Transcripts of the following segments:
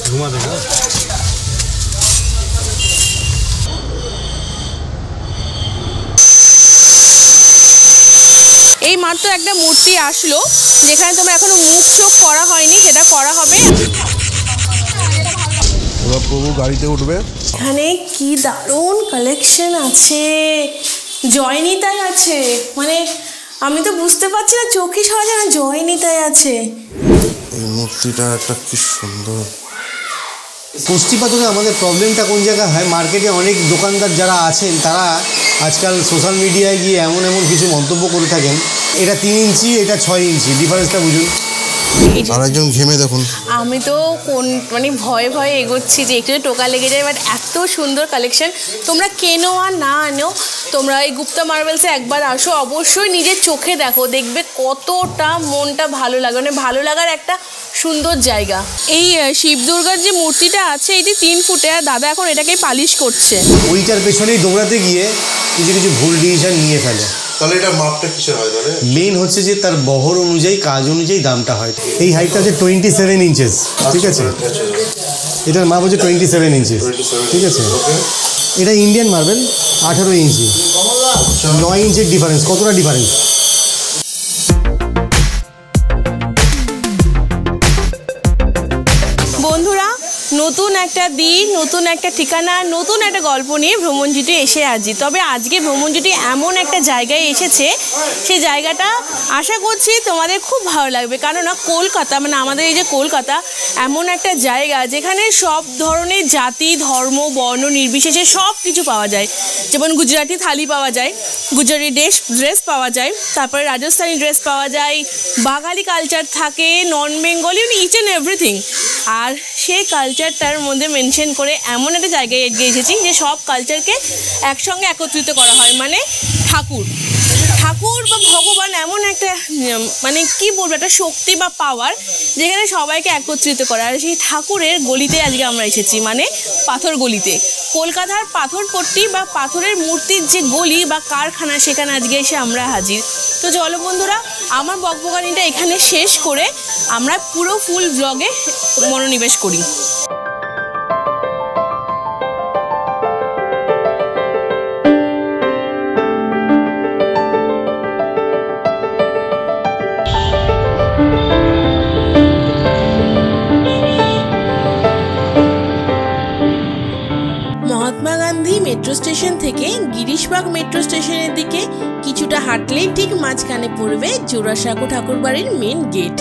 ঘুমা দেখা এই মাত্র একটা মূর্তি আসলো যেখানে তোমরা এখনো মুখ চোখ করা হয়নি, সেটা করা হবে। এবার প্রভু গাড়িতে উঠবে। এখানে কি দারুণ কালেকশন আছে, জয়নিতাই আছে, মানে আমি তো বুঝতে পারছি না, চোখে সরা যায় না, জয়নিতাই আছে। এই মূর্তিটা একটা কি সুন্দর। কষ্টি পাথরে আমাদের প্রবলেমটা কোন জায়গায় হয়, মার্কেটে অনেক দোকানদার যারা আছেন তারা আজকাল সোশ্যাল মিডিয়ায় গিয়ে এমন কিছু মন্তব্য করে থাকেন, এটা 3 ইঞ্চি এটা 6 ইঞ্চি, ডিফারেন্সটা বুঝুন। আরেকজন ঘেমে দেখুন। আমি তো মানে ভয়ে এগোচ্ছি যে একটু টোকা লেগে যায়, বাট এত সুন্দর কালেকশন। তোমরা কেনো আর না আনো, তোমরা এই গুপ্তা মার্বেলসে একবার আসো, অবশ্যই নিজের চোখে দেখো, দেখবে কতটা মনটা ভালো লাগে, মানে ভালো লাগার একটা সুন্দর জায়গা। এই শিব দুর্গার যে মূর্তিটা আছে এটি 3 ফুটে, আর দাদা এখন এটাকে পালিশ করছে। ওইটার পেছনেই দৌড়াতে গিয়ে কিছু ভুল ডিসিশন নিয়ে ফেলে। তাহলে এটা মাপটা কিসের হয় তাহলে? মেন হচ্ছে যে তার বহর অনুযায়ী, কাজ অনুযায়ী দামটা হয়। এই হাইটটা হচ্ছে 27 ইঞ্চেস, ঠিক আছে? এটার মাপ হচ্ছে 27 ইঞ্চেস, ঠিক আছে? এটা ইন্ডিয়ান মার্বেল 18 ইঞ্চি, 9 ইঞ্চির ডিফারেন্স। কতটা ডিফারেন্স? বন্ধুরা, নতুন একটা দিন, নতুন একটা ঠিকানা, নতুন একটা গল্প নিয়ে ভ্রমণজুটি এসে আছি। তবে আজকে ভ্রমণজুটি এমন একটা জায়গায় এসেছে, সেই জায়গাটা আশা করছি তোমাদের খুব ভালো লাগবে। কেননা কলকাতা, মানে আমাদের এই যে কলকাতা, এমন একটা জায়গা যেখানে সব ধরনের জাতি, ধর্ম, বর্ণ নির্বিশেষে সব কিছু পাওয়া যায়। যেমন গুজরাটি থালি পাওয়া যায়, গুজরাটি ড্রেস পাওয়া যায়, তারপরে রাজস্থানি ড্রেস পাওয়া যায়, বাঙালি কালচার থাকে, নন বেঙ্গলি, ইচ অ্যান্ড এভরিথিং। আর সেই কালচারটার মধ্যে মেনশন করে এমন একটা জায়গায় এসেছি যে সব কালচারকে একসঙ্গে একত্রিত করা হয়, মানে ঠাকুর বা ভগবান এমন একটা, মানে কি বলবো, একটা শক্তি বা পাওয়ার যেখানে সবাইকে একত্রিত করা। আর সেই ঠাকুরের গলিতে আজকে আমরা এসেছি, মানে পাথর গলিতে। কলকাতার পাথরপট্টি বা পাথরের মূর্তির যে গলি বা কারখানা, সেখানে আজকে এসে আমরা হাজির। তো চলো বন্ধুরা, আমার বকবকানিটা এখানে শেষ করে আমরা পুরো ফুল ব্লগে মনোনিবেশ করি। মহাত্মা গান্ধী মেট্রো স্টেশন থেকে গিরিশবাগ মেট্রো স্টেশনের দিকে কিছুটা হাঁটলেই ঠিক মাঝখানে পড়বে জোড়াসাঁকো ঠাকুর বাড়ির মেন গেট।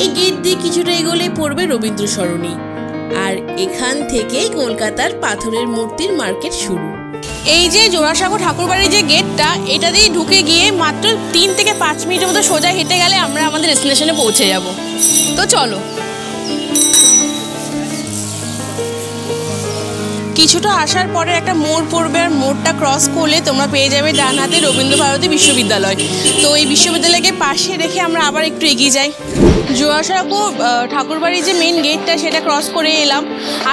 এই গেট দিয়ে কিছুটা এগোলেই পড়বে রবীন্দ্র সরণি, আর এখান থেকে কলকাতার পাথরের মূর্তির মার্কেট শুরু। এই যে জোড়াসাঁকো ঠাকুরবাড়ির যে গেটটা, এটা দিয়ে ঢুকে গিয়ে মাত্র 3 থেকে 5 মিনিটের মতো সোজা হেঁটে গেলে আমরা আমাদের ডেস্টিনেশনে পৌঁছে যাব। তো চলো। কিছুটা আসার পরে একটা মোড় পড়বে, আর মোড়টা ক্রস করলে তোমরা পেয়ে যাবে ডান হাতে রবীন্দ্রভারতী বিশ্ববিদ্যালয়। তো এই বিশ্ববিদ্যালয়কে পাশে রেখে আমরা আবার একটু এগিয়ে যাই। জোড়াসাঁকো ঠাকুরবাড়ির যে মেন গেটটা, সেটা ক্রস করে এলাম।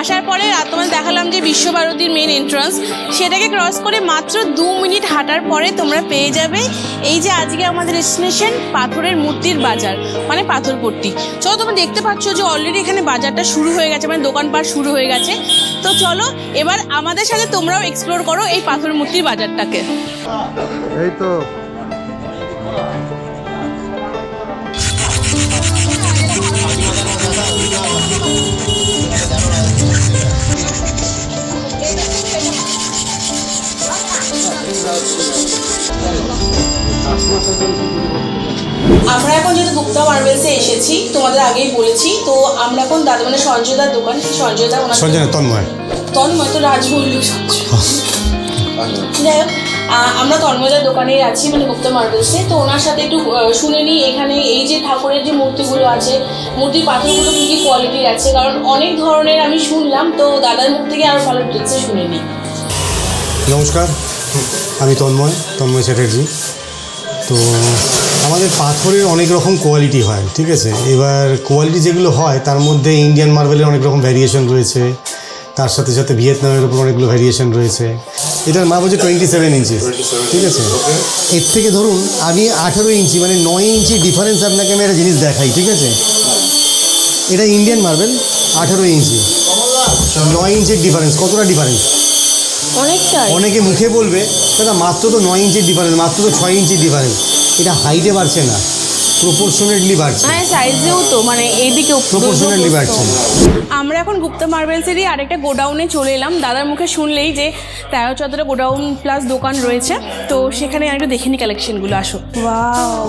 আসার পরে তোমাদের দেখালাম যে বিশ্বভারতীর মেন এন্ট্রান্স, সেটাকে ক্রস করে মাত্র 2 মিনিট হাঁটার পরে তোমরা পেয়ে যাবে এই যে আজকে আমাদের ডেস্টিনেশন, পাথরের মূর্তির বাজার, মানে পাথরপট্টি। চলো, তোমরা দেখতে পাচ্ছ যে অলরেডি এখানে বাজারটা শুরু হয়ে গেছে, মানে দোকানপাট শুরু হয়ে গেছে। তো চলো এবার আমাদের সাথে তোমরাও এক্সপ্লোর করো এই পাথর মূর্তির বাজারটাকে। এই তো আমরা এখন যেহেতু গুপ্তা মার্বেলসে এসেছি, তোমাদের আগেই বলেছি, তো আমরা এখন দাদা, মানে সঞ্জয়দার দোকান, সঞ্জয়দা, তন্ময় তো রাজ বলল সঞ্জয়। যাই হোক, আমরা তন্ময়দার দোকানে আছি, মানে গুপ্তা মার্বেলসে। তো ওনার সাথে একটু শুনে নিই এখানে এই যে ঠাকুরের যে মূর্তিগুলো আছে, মূর্তির পাথরগুলো কী কী কোয়ালিটির আছে, কারণ অনেক ধরনের আমি শুনলাম। তো দাদার মুখ থেকে আরও ভালো ডিটেলসে শুনে নিই। নমস্কার, আমি তন্ময় চ্যাটার্জি। তো আমাদের পাথরের অনেক রকম কোয়ালিটি হয়, ঠিক আছে? এবার কোয়ালিটি যেগুলো হয় তার মধ্যে ইন্ডিয়ান মার্বেলের অনেক রকম ভ্যারিয়েশন রয়েছে, তার সাথে সাথে ভিয়েতনামের উপর অনেকগুলো ভ্যারিয়েশন রয়েছে। এটার মাপ হচ্ছে 27 ইঞ্চেস, ঠিক আছে। এর থেকে ধরুন আমি 18 ইঞ্চি মানে 9 ইঞ্চি ডিফারেন্স আপনাকে আমি একটা জিনিস দেখাই, ঠিক আছে। এটা ইন্ডিয়ান মার্বেল, 18 ইঞ্চি, 9 ইঞ্চির ডিফারেন্স। কতটা ডিফারেন্স? অনেকটাই। অনেকে মুখে বলবে দাদা মাত্র তো 9 ইঞ্চির ডিফারেন্স, মাত্র তো 6 ইঞ্চির ডিফারেন্স। এটা হাইটে বাড়ছে না, প্রপোর্শনেটলি বাড়ছে। হ্যাঁ, সাইজেও তো মানে এইদিকেও প্রপোর্শনেটলি বাড়ছে। আমরা এখন গুপ্তা মার্বেলসেরই আরেকটা গোডাউনে চলে এলাম। দাদার মুখে শুনলেই যে 13-14 গোডাউন প্লাস দোকান রয়েছে, তো সেখানে একটু দেখে নি কালেকশনগুলো। আসো। ওয়াও,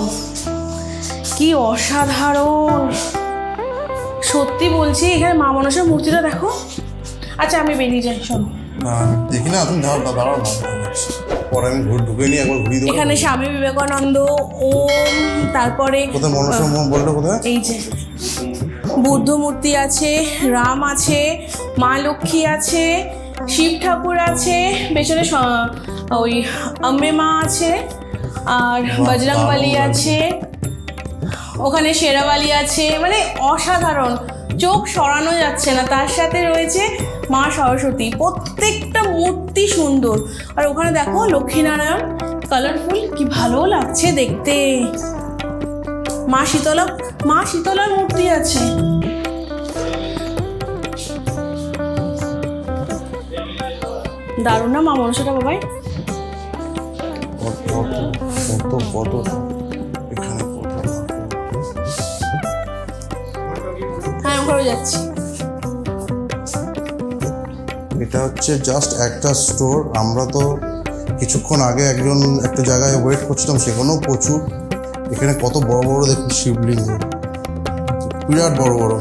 কি অসাধারণ! সত্যি বলছি, এখানে মা মনসার মূর্তিটা দেখো। আচ্ছা আমি বেরিয়ে যাই, শোনো। দেখি না, তুমি দাঁড়াও না, পরে আমি ঢুকে নিয়ে একবার ঘুরিয়ে দেবো। এখানে স্বামী বিবেকানন্দ, ওম, তারপরে কোথায় মনসা বলটা কোথায়? এই যে বুদ্ধ মূর্তি আছে, রাম আছে, মা লক্ষ্মী আছে, শিব ঠাকুর আছে, পেছনে ওই আম্বে মা আছে, আর বজরংবলী আছে, ওখানে শেরাওয়ালি আছে। মানে অসাধারণ, চোখ সরানো যাচ্ছে না। তার সাথে রয়েছে মা সরস্বতী, প্রত্যেকটা মূর্তি সুন্দর। আর ওখানে দেখো লক্ষ্মীনারায়ণ, কালারফুল, কি ভালো লাগছে দেখতে। মা শীতলার মূর্তি আছে। দারুণ না মা মনসাটা বাবাই? কত এখানে হ্যাঁ, আমি ঘরে যাচ্ছি। এটা হচ্ছে জাস্ট একটা স্টোর। আমরা তো কিছুক্ষণ আগে একটা জায়গায় ওয়েট করছিলাম, সেখানেও প্রচুর। এখানে কত বড় বড় দেখুন শিবলিঙ্গ, বিরাট বড় বড়,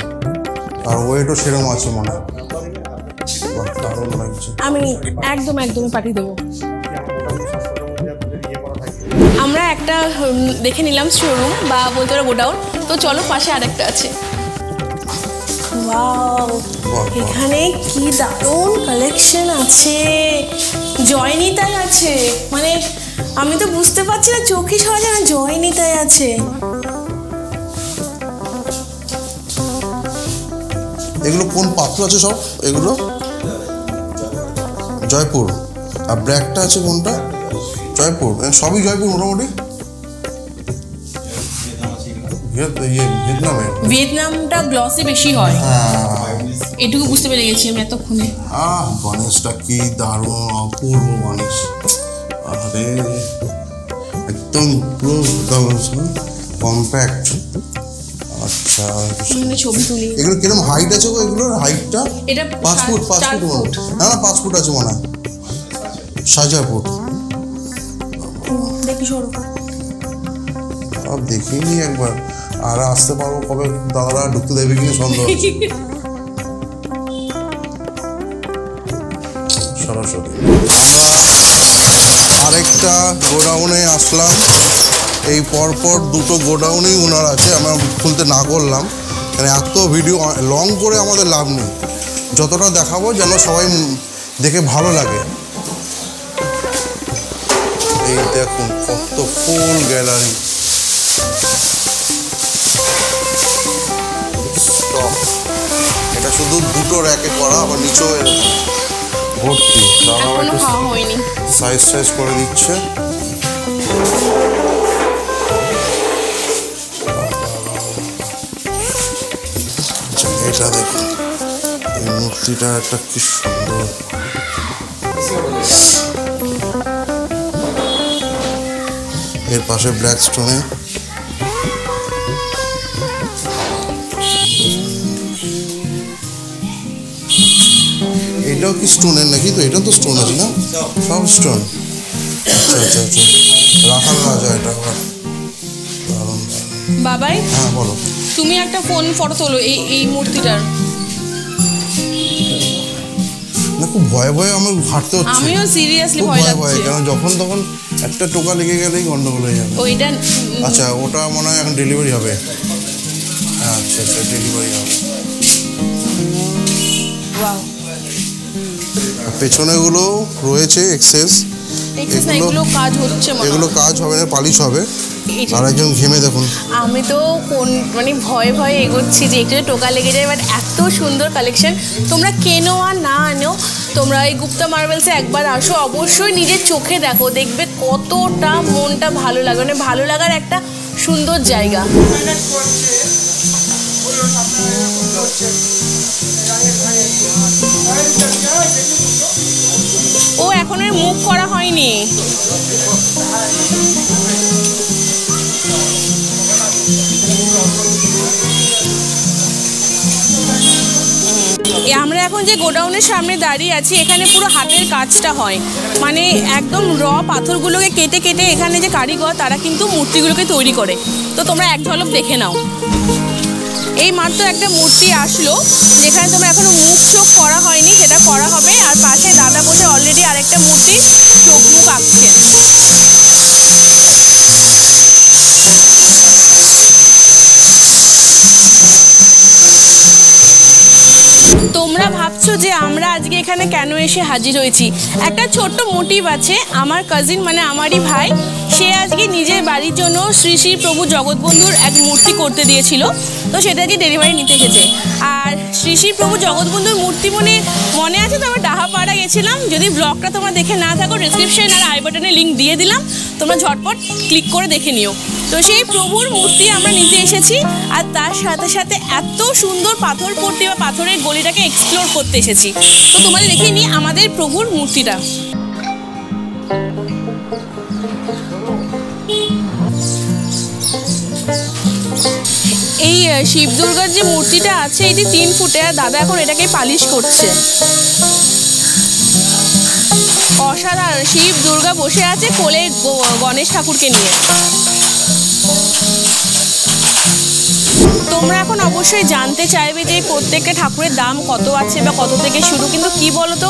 আর ওয়েটও সেরকম আছে মনে হয়। দারুণ লাগছে। আমি একদমই পাঠিয়ে দেবো। আমরা একটা দেখে নিলাম শোরুম বা বলতে পারো গোডাউন, তো চলো পাশে আরেকটা আছে। ওয়াও, এখানে কি দারুণ কালেকশন আছে। জয়নিতাই আছে, মানে আমি তো বুঝতে পারছি না, চোখে সরা যায় না, জয়নিতাই আছে। এগুলো কোন পাত্র আছে সব? এগুলো জয়পুর। আর ব্র্যাকটা আছে কোনটা? জয়পুর। সবই জয়পুর মোটামুটি। ভিয়েতনামটা গ্লসি বেশি হয়, এটুকু বুঝতে পেরে গেছি আমি এতক্ষণে। গণেশটা কি দারুণ, অপূর্ব গণেশ। আরে একদম পুরো কম্প্যাক্ট। আচ্ছা, ছবি তুলি। এগুলো কিরকম হাইট আছে গো? এগুলোর হাইটটা এটা 5 ফুট। 5 ফুট না, 5 ফুট আছে মনে হয়, 6 ফুট। দেখি সরো, দেখিনি একবার। আর আসতে পারবো কবে দাদারা ঢুকতে দেবে কিনা সন্দেহ। সরাসরি আরেকটা গোডাউনে আসলাম। এই পরপর দুটো গোডাউনেই ওনার আছে, আমরা খুলতে না করলাম। মানে এত ভিডিও লং করে আমাদের লাভ নেই, যতটা দেখাবো যেন সবাই দেখে ভালো লাগে। এই দেখুন কত ফুল গ্যালারি। এটা শুধু দুটো র্যাকে করা, আবার নিচেও ভর্তি। এখনো খাওয়া হয়নি, সাইজ করে দিচ্ছে। এটা দেখুন, এই মূর্তিটা একটা কি সুন্দর। এর পাশে ব্ল্যাক স্টোনে এটাও কি স্টোনের নাকি? তো এটা তো স্টোন আছে না, সব স্টোন। আচ্ছা আচ্ছা আচ্ছা, রাখাল রাজা এটা। দারুণ। বাবাই হ্যাঁ বলো। তুমি একটা ফটো তোলো এই মূর্তিটার। না, খুব ভয়ে ভয়ে আমার হাঁটতে হচ্ছে। আমিও সিরিয়াসলি ভয় লাগছে, কারণ যখন তখন একটা টোকা লেগে গেলেই গন্ডগোল হয়ে যাবে। ওইটা আচ্ছা, ওটা মনে হয় এখন ডেলিভারি হবে। আচ্ছা আচ্ছা, ডেলিভারি হবে। পেছনেগুলো রয়েছে এক্সেস। এগুলো কাজ হচ্ছে, এগুলো কাজ হবে না, পালিশ হবে। আরেকজন ঘেমে দেখুন। আমি তো মানে ভয়ে ভয়ে এগোচ্ছি যে একটু টোকা লেগে যায়, বাট এত সুন্দর কালেকশন। তোমরা কেনো আর না আনো, তোমরা এই গুপ্তা মার্বেলসে একবার আসো, অবশ্যই নিজের চোখে দেখো, দেখবে কতটা মনটা ভালো লাগে, মানে ভালো লাগার একটা সুন্দর জায়গা। ও এখন এর মুভ করা হয়নি। আমরা এখন যে গোডাউনের সামনে দাঁড়িয়ে আছি, এখানে পুরো হাতের কাজটা হয়, মানে একদম র পাথরগুলোকে কেটে কেটে এখানে যে কারিগর তারা কিন্তু মূর্তিগুলোকে তৈরি করে। তো তোমরা এক ঝলক দেখে নাও। এই মাত্র একটা মূর্তি আসলো যেখানে তোমরা এখনো মুখ চোখ করা হয়নি, সেটা করা হবে। আর পাশে দাদা বসে অলরেডি আরেকটা মূর্তি চোখ মুখ আঁকছেন। তোমরা ভাবছো যে আমরা আজকে এখানে কেন এসে হাজির হয়েছি। একটা ছোট্ট মোটিভ আছে। আমার কাজিন মানে আমারই ভাই, সে আজকে নিজের বাড়ির জন্য শ্রী শ্রী প্রভু জগৎবন্ধুর এক মূর্তি করতে দিয়েছিল, তো সেটাকে ডেলিভারি নিতে এসেছে। আর শ্রী শ্রী প্রভু জগৎবন্ধুর মূর্তি মনে আছে তো, আমরা ডাহাপাড়া গেছিলাম। যদি ব্লগটা তোমরা দেখে না থাকো, ডিসক্রিপশন আর আই বাটনে লিঙ্ক দিয়ে দিলাম, তোমরা ঝটপট ক্লিক করে দেখে নিও। তো সেই প্রভুর মূর্তি আমরা নিতে এসেছি, আর তার সাথে সাথে এত সুন্দর পাথর পট্টি বা পাথরের গলিটাকে এক্সপ্লোর করতে এসেছি। তো তোমাদের দেখে নিই আমাদের প্রভুর মূর্তিটা। এই শিব দুর্গার যে মূর্তিটা আছে এটি 3 ফুটে, আর দাদা এখন এটাকে পালিশ করছে। অসাধারণ। শিব দুর্গা বসে আছে কোলে গণেশ ঠাকুরকে নিয়ে। তোমরা এখন অবশ্যই জানতে চাইবে যে প্রত্যেকটা ঠাকুরের দাম কত আছে বা কত থেকে শুরু, কিন্তু কি বলতো,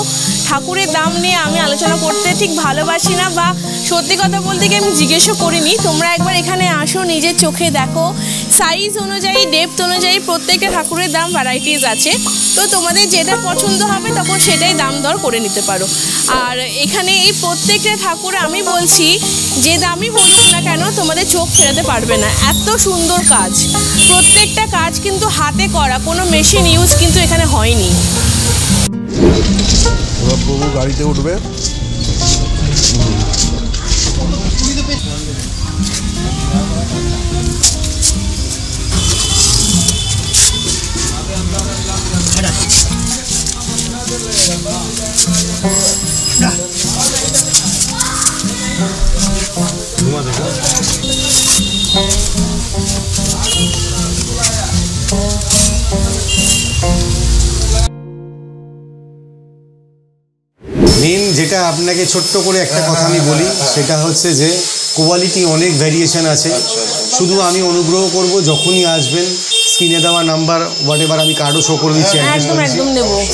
ঠাকুরের দাম নিয়ে আমি আলোচনা করতে ঠিক ভালোবাসি না, বা সত্যি কথা বলতে কি আমি জিজ্ঞেসও করিনি। তোমরা একবার এখানে আসো, নিজের চোখে দেখো, সাইজ অনুযায়ী ডেপথ অনুযায়ী প্রত্যেকটা ঠাকুরের দাম ভ্যারাইটিস আছে। তো তোমাদের যেটা পছন্দ হবে তখন সেটাই দাম দর করে নিতে পারো। আর এখানে এই প্রত্যেকটা ঠাকুর আমি বলছি যে দামই বলুক না কেন, তোমাদের চোখ ফেরাতে পারবে না, এত সুন্দর কাজ। প্রত্যেকটা কাজ কিন্তু হাতে করা, কোনো মেশিন ইউজ কিন্তু এখানে হয়নি। প্রভু গাড়িতে উঠবে। মেন যেটা আপনাকে ছোট্ট করে একটা কথা আমি বলি, সেটা হচ্ছে যে কোয়ালিটি অনেক ভ্যারিয়েশন আছে। শুধু আমি অনুগ্রহ করব যখনই আসবেন, স্ক্রিনে দেওয়া নাম্বার হোয়াটএভার আমি কার্ডও শো করে দিচ্ছি,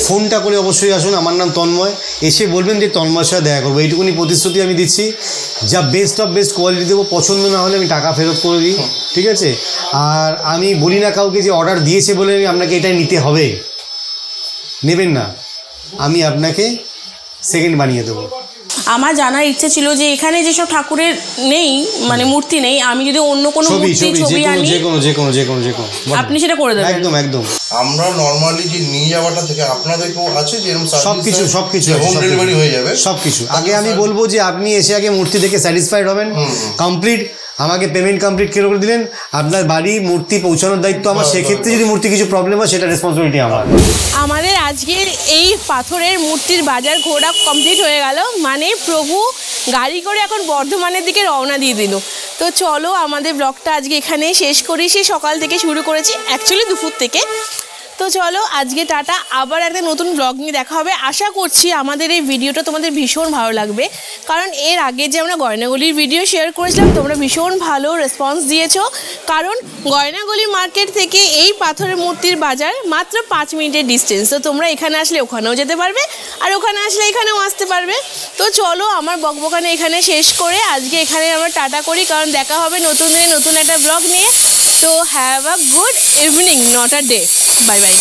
ফোনটা করে অবশ্যই আসুন। আমার নাম তন্ময়, এসে বলবেন যে তন্ময়ের সাথে দেখা করবো, এইটুকুনি প্রতিশ্রুতি আমি দিচ্ছি। যা বেস্ট অফ বেস্ট কোয়ালিটি দেবো, পছন্দ না হলে আমি টাকা ফেরত করে দিই, ঠিক আছে? আর আমি বলি না কাউকে যে অর্ডার দিয়েছে বলে আপনাকে এটাই নিতে হবে, নেবেন না, আমি আপনাকে সেকেন্ড বানিয়ে দেবো। আমার জানার ইচ্ছে ছিল যে এখানে যেসব ঠাকুরের নেই, মানে মূর্তি নেই, আমি যদি অন্য কোনো ছবি আনি, আপনি সেটা করে দেবেন। একদম একদম। আমরা নরমালি যে নিয়ে যাওয়াটা থেকে আপনাদেরকেও আছে যে সবকিছু হোম ডেলিভারি হয়ে যাবে সবকিছু। আগে আমি বলবো যে আপনি এসে আগে মূর্তি দেখে স্যাটিসফাইড হবেন, কমপ্লিট আমাকে পেমেন্ট কমপ্লিট করে দিলেন, আপনার বাড়ি মূর্তি পৌঁছানোর দায়িত্ব আমার। সেক্ষেত্রে যদি মূর্তি কিছু প্রবলেম হয়, সেটা রেসপন্সিবিলিটি আমার। আমাদের আজকের এই পাথরের মূর্তির বাজার ঘোরা কমপ্লিট হয়ে গেল, মানে প্রভু গাড়ি করে এখন বর্ধমানের দিকে রওনা দিয়ে দিল। তো চলো আমাদের ব্লগটা আজকে এখানেই শেষ করি। সে সকাল থেকে শুরু করেছি, অ্যাকচুয়ালি দুপুর থেকে। তো চলো আজকে টাটা, আবার একটা নতুন ব্লগ নিয়ে দেখা হবে। আশা করছি আমাদের এই ভিডিওটা তোমাদের ভীষণ ভালো লাগবে, কারণ এর আগে যে আমরা গয়নাগুলির ভিডিও শেয়ার করেছিলাম, তোমরা ভীষণ ভালো রেসপন্স দিয়েছো। কারণ গয়নাগুলি মার্কেট থেকে এই পাথরের মূর্তির বাজার মাত্র 5 মিনিটের ডিস্টেন্স। তো তোমরা এখানে আসলে ওখানেও যেতে পারবে, আর ওখানে আসলে এখানেও আসতে পারবে। তো চলো আমার বকবকানি এখানে শেষ করে আজকে এখানে আমরা টাটা করি, কারণ দেখা হবে নতুন দিনে নতুন একটা ব্লগ নিয়ে। তো have a good evening, not a day. Bye bye.